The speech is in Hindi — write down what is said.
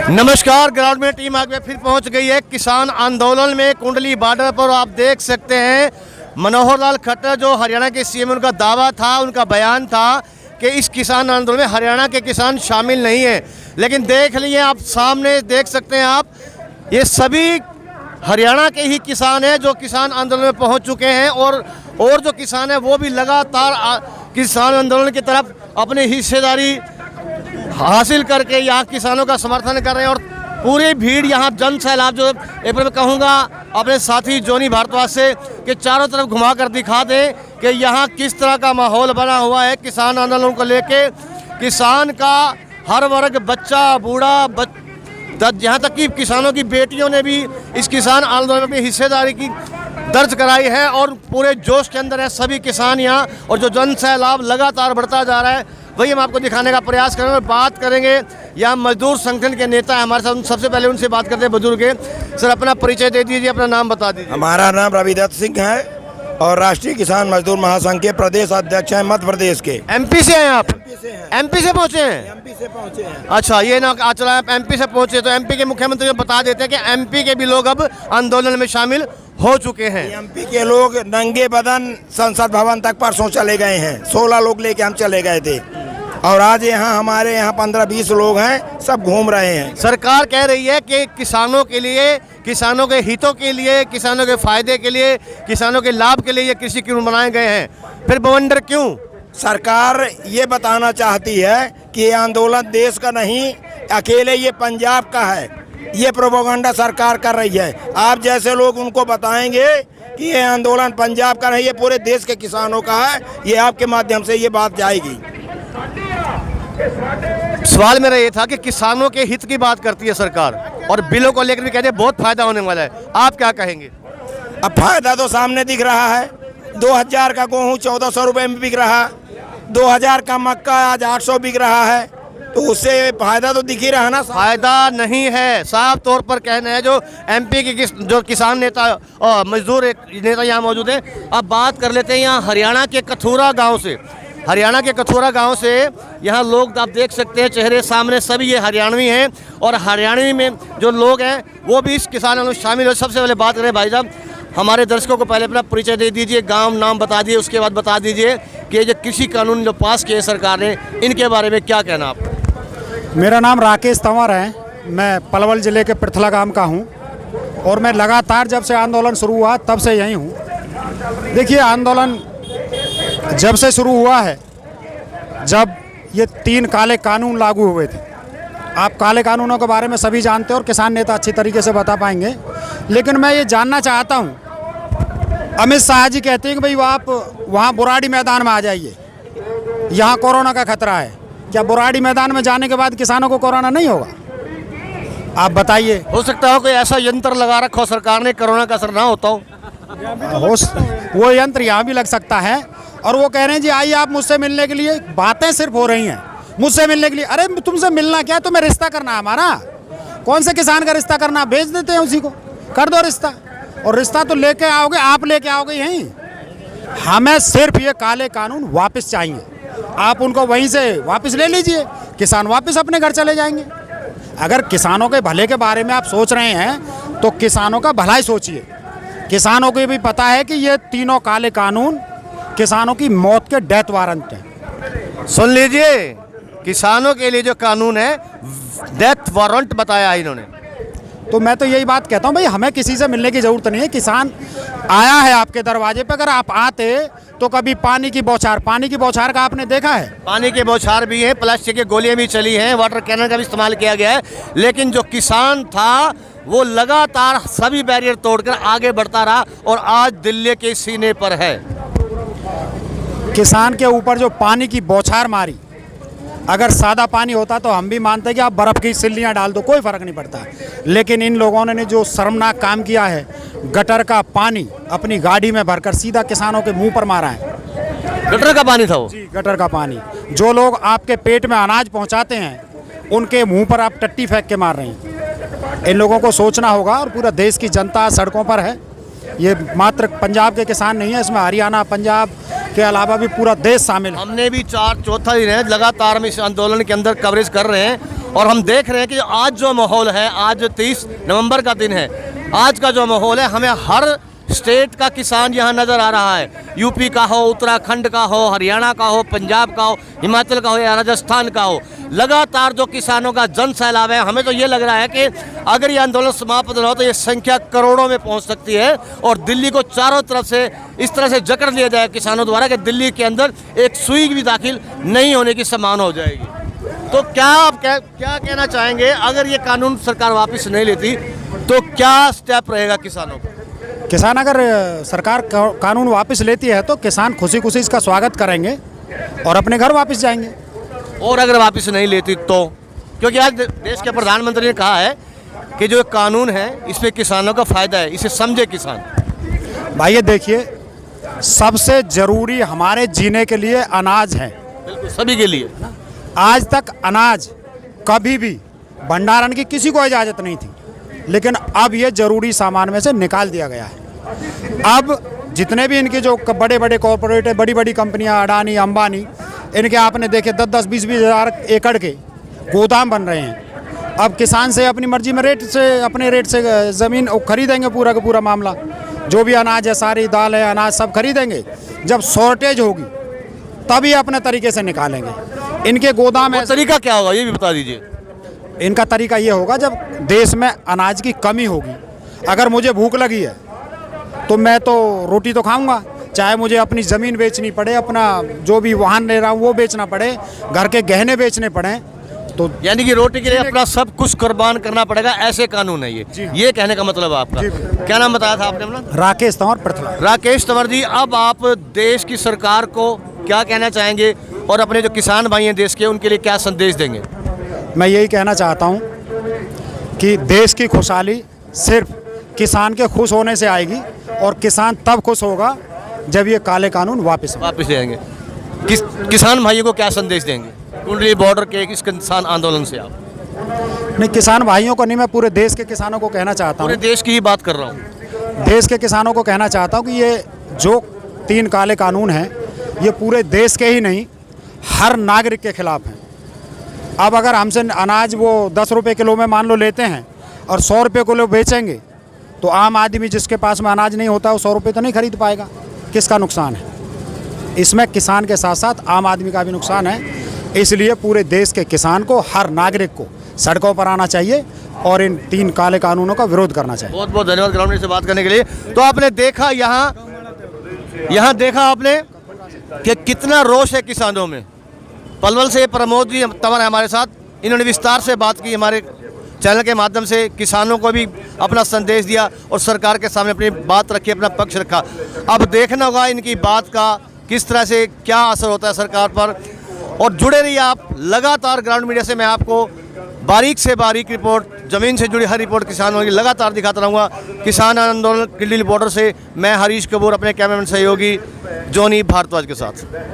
नमस्कार, ग्राउंड में टीम आगे फिर पहुंच गई है किसान आंदोलन में कुंडली बॉर्डर पर। आप देख सकते हैं मनोहर लाल खट्टर जो हरियाणा के सीएम, उनका दावा था, उनका बयान था कि इस किसान आंदोलन में हरियाणा के किसान शामिल नहीं हैं। लेकिन देख लिए आप, सामने देख सकते हैं आप, ये सभी हरियाणा के ही किसान हैं जो किसान आंदोलन में पहुँच चुके हैं और जो किसान हैं वो भी लगातार किसान आंदोलन की तरफ अपनी हिस्सेदारी हासिल करके यहाँ किसानों का समर्थन कर रहे हैं। और पूरी भीड़ यहाँ जन सैलाब, जो एक बार मैं कहूँगा अपने साथी जोनी भारद्वाज से कि चारों तरफ घुमा कर दिखा दें कि यहाँ किस तरह का माहौल बना हुआ है किसान आंदोलन को लेके। किसान का हर वर्ग, बच्चा, बूढ़ा, यहाँ तक कि किसानों की बेटियों ने भी इस किसान आंदोलन में हिस्सेदारी की दर्ज कराई है और पूरे जोश के अंदर है सभी किसान यहाँ। और जो जन सैलाब लगातार बढ़ता जा रहा है वही हम आपको दिखाने का प्रयास करेंगे और बात करेंगे। यहाँ मजदूर संगठन के नेता है हमारे साथ, सबसे पहले उनसे बात करते हैं बुजुर्ग के। सर, अपना परिचय दे दीजिए, अपना नाम बता दीजिए। हमारा नाम रविदत्त सिंह है और राष्ट्रीय किसान मजदूर महासंघ के प्रदेश अध्यक्ष हैं मध्य प्रदेश के। एमपी से हैं आप? एमपी से पहुँचे हैं? एमपी से पहुँचे हैं। अच्छा, ये ना चला एमपी से पहुँचे, तो एमपी के मुख्यमंत्री को बता देते हैं कि एमपी के भी लोग अब आंदोलन में शामिल हो चुके हैं। एमपी के लोग नंगे बदन संसद भवन तक परसों चले गए हैं। 16 लोग लेके हम चले गए थे और आज यहाँ हमारे यहाँ 15-20 लोग हैं, सब घूम रहे हैं। सरकार कह रही है कि किसानों के लिए, किसानों के हितों के लिए, किसानों के फायदे के लिए, किसानों के लाभ के लिए ये कृषि कानून बनाए गए हैं। फिर बवंडर क्यों? सरकार ये बताना चाहती है कि ये आंदोलन देश का नहीं, अकेले ये पंजाब का है। ये प्रोपेगेंडा सरकार कर रही है। आप जैसे लोग उनको बताएंगे कि ये आंदोलन पंजाब का नहीं, ये पूरे देश के किसानों का है। ये आपके माध्यम से ये बात जाएगी। सवाल मेरा ये था कि किसानों के हित की बात करती है सरकार और बिलों को लेकर भी कहते हैं बहुत फायदा होने वाला है। आप क्या कहेंगे? अब फायदा तो सामने दिख रहा है। 2000 का गेहूँ 1400 रुपये में बिक रहा, 2000 का मक्का आज 800 बिक रहा है, तो उससे फायदा तो दिख ही रहा ना। फायदा नहीं है, साफ तौर पर कहना है। जो एमपी के जो किसान नेता और मजदूर नेता यहाँ मौजूद हैं। अब बात कर लेते हैं यहाँ हरियाणा के कथूरा गाँव से। हरियाणा के कथूरा गांव से यहाँ लोग, आप देख सकते हैं चेहरे सामने, सभी ये हरियाणवी हैं और हरियाणवी में जो लोग हैं वो भी इस किसान आंदोलन में शामिल हो। सबसे पहले बात करें भाई साहब, हमारे दर्शकों को पहले अपना परिचय दे दीजिए, गांव नाम बता दीजिए, उसके बाद बता दीजिए कि जो कृषि कानून जो पास किए सरकार ने, इनके बारे में क्या कहना आप? मेरा नाम राकेश तंवर है, मैं पलवल ज़िले के पृथला गाँव का हूँ और मैं लगातार जब से आंदोलन शुरू हुआ तब से यहीं हूँ। देखिए, आंदोलन जब से शुरू हुआ है, जब ये 3 काले कानून लागू हुए थे। आप काले कानूनों के बारे में सभी जानते हैं और किसान नेता अच्छी तरीके से बता पाएंगे। लेकिन मैं ये जानना चाहता हूँ, अमित शाह जी कहते हैं कि भाई आप वहाँ बुराड़ी मैदान में आ जाइए, यहाँ कोरोना का खतरा है। क्या बुराड़ी मैदान में जाने के बाद किसानों को कोरोना नहीं होगा? आप बताइए। हो सकता हो कोई ऐसा यंत्र लगा रखा हो सरकार ने, कोरोना का असर ना होता हो। वो यंत्र यहाँ भी लग सकता है। और वो कह रहे हैं जी आइए आप मुझसे मिलने के लिए। बातें सिर्फ हो रही हैं मुझसे मिलने के लिए। अरे तुमसे मिलना क्या, तुम्हें रिश्ता करना है हमारा। कौन से किसान का रिश्ता करना, भेज देते हैं उसी को, कर दो रिश्ता। और रिश्ता तो लेके आओगे, आप लेके आओगे यहीं। हमें सिर्फ ये काले कानून वापस चाहिए। आप उनको वहीं से वापस ले लीजिए, किसान वापस अपने घर चले जाएंगे। अगर किसानों के भले के बारे में आप सोच रहे हैं तो किसानों का भला ही सोचिए। किसानों को भी पता है कि ये तीनों काले कानून किसानों की मौत के डेथ वारंट हैं। सुन लीजिए, किसानों के लिए जो कानून है डेथ वारंट बताया इन्होंने। तो मैं तो यही बात कहता हूँ, भाई हमें किसी से मिलने की ज़रूरत नहीं है। किसान आया है आपके दरवाजे पे, अगर आप आते तो कभी पानी की बौछार का आपने देखा है? पानी के बौछार भी है, प्लास्टिक की गोलियां भी चली हैं, वाटर कैनन का भी इस्तेमाल किया गया है। लेकिन जो किसान था वो लगातार सभी बैरियर तोड़कर आगे बढ़ता रहा और आज दिल्ली के सीने पर है। किसान के ऊपर जो पानी की बौछार मारी, अगर सादा पानी होता तो हम भी मानते कि आप बर्फ़ की सिल्लियाँ डाल दो, कोई फ़र्क नहीं पड़ता। लेकिन इन लोगों ने जो शर्मनाक काम किया है, गटर का पानी अपनी गाड़ी में भरकर सीधा किसानों के मुंह पर मारा है। गटर का पानी था वो? जी, गटर का पानी। जो लोग आपके पेट में अनाज पहुंचाते हैं उनके मुंह पर आप टट्टी फेंक के मार रहे हैं। इन लोगों को सोचना होगा। और पूरा देश की जनता सड़कों पर है। ये मात्र पंजाब के किसान नहीं है, इसमें हरियाणा, पंजाब के अलावा भी पूरा देश शामिल है। हमने भी चौथा दिन है लगातार हम इस आंदोलन के अंदर कवरेज कर रहे हैं और हम देख रहे हैं कि आज जो माहौल है, आज 30 नवंबर का दिन है, आज का जो माहौल है, हमें हर स्टेट का किसान यहाँ नज़र आ रहा है। यूपी का हो, उत्तराखंड का हो, हरियाणा का हो, पंजाब का हो, हिमाचल का हो या राजस्थान का हो, लगातार जो किसानों का जन सैलाब है। हमें तो ये लग रहा है कि अगर ये आंदोलन समाप्त ना हो तो ये संख्या करोड़ों में पहुँच सकती है और दिल्ली को चारों तरफ से इस तरह से जकड़ लिया जाए किसानों द्वारा कि दिल्ली के अंदर एक सुई भी दाखिल नहीं होने की संभावना हो जाएगी। तो क्या आप क्या कहना चाहेंगे, अगर ये कानून सरकार वापस नहीं लेती तो क्या स्टेप रहेगा किसानों का? किसान अगर सरकार कानून वापस लेती है तो किसान खुशी खुशी इसका स्वागत करेंगे और अपने घर वापस जाएंगे। और अगर वापस नहीं लेती तो? क्योंकि आज देश के प्रधानमंत्री ने कहा है कि जो कानून है इसमें किसानों का फायदा है, इसे समझे किसान। भाई ये देखिए, सबसे ज़रूरी हमारे जीने के लिए अनाज है। बिल्कुल, सभी के लिए। आज तक अनाज कभी भी भंडारण की किसी को इजाज़त नहीं थी, लेकिन अब ये ज़रूरी सामान में से निकाल दिया गया है। अब जितने भी इनके जो बड़े बड़े कॉरपोरेट है, बड़ी बड़ी कंपनियां, अडानी, अंबानी, इनके आपने देखे 10-10, 20-20 हज़ार एकड़ के गोदाम बन रहे हैं। अब किसान से अपनी मर्जी में अपने रेट से ज़मीन खरीदेंगे, पूरा का पूरा मामला। जो भी अनाज है, सारी दाल है, अनाज सब खरीदेंगे। जब शॉर्टेज होगी तभी अपने तरीके से निकालेंगे। इनके गोदाम है। तरीका क्या होगा ये भी बता दीजिए। इनका तरीका ये होगा, जब देश में अनाज की कमी होगी, अगर मुझे भूख लगी है तो मैं तो रोटी तो खाऊंगा, चाहे मुझे अपनी ज़मीन बेचनी पड़े, अपना जो भी वाहन ले रहा हूँ वो बेचना पड़े, घर के गहने बेचने पड़े, तो यानी कि रोटी के लिए अपना सब कुछ कुर्बान करना पड़ेगा, ऐसे कानून है ये कहने का मतलब है आपका। क्या नाम बताया था आपने अपना? राकेश तंवर पृथ्वी। राकेश तंवर जी, अब आप देश की सरकार को क्या कहना चाहेंगे और अपने जो किसान भाई हैं देश के, उनके लिए क्या संदेश देंगे? मैं यही कहना चाहता हूँ कि देश की खुशहाली सिर्फ किसान के खुश होने से आएगी और किसान तब खुश होगा जब ये काले कानून वापस देंगे। किसान भाइयों को क्या संदेश देंगे कुंडली बॉर्डर के इस किसान आंदोलन से आप? नहीं, किसान भाइयों को नहीं, मैं पूरे देश के किसानों को कहना चाहता हूँ। पूरे देश की ही बात कर रहा हूँ। देश के किसानों को कहना चाहता हूँ कि ये जो 3 काले कानून हैं, ये पूरे देश के ही नहीं, हर नागरिक के खिलाफ हैं। अब अगर हमसे अनाज वो 10 रुपये किलो में मान लो लेते हैं और 100 रुपये किलो बेचेंगे, तो आम आदमी जिसके पास में अनाज नहीं होता वो 100 रुपये तो नहीं खरीद पाएगा। किसका नुकसान है? इसमें किसान के साथ साथ आम आदमी का भी नुकसान है। इसलिए पूरे देश के किसान को, हर नागरिक को सड़कों पर आना चाहिए और इन 3 काले कानूनों का विरोध करना चाहिए। बहुत बहुत धन्यवाद ग्राउंड से बात करने के लिए। तो आपने देखा यहाँ देखा आपने कि कितना रोष है किसानों में। पलवल से प्रमोद जी तंवर है हमारे साथ, इन्होंने विस्तार से बात की, हमारे चैनल के माध्यम से किसानों को भी अपना संदेश दिया और सरकार के सामने अपनी बात रखी, अपना पक्ष रखा। अब देखना होगा इनकी बात का किस तरह से क्या असर होता है सरकार पर। और जुड़े रहिए आप लगातार ग्राउंड मीडिया से। मैं आपको बारीक से बारीक रिपोर्ट, ज़मीन से जुड़ी हर रिपोर्ट किसानों की लगातार दिखाता रहूँगा। किसान आंदोलन किंडली बॉर्डर से मैं हरीश कपूर अपने कैमरामैन सहयोगी जॉनी भारद्वाज के साथ।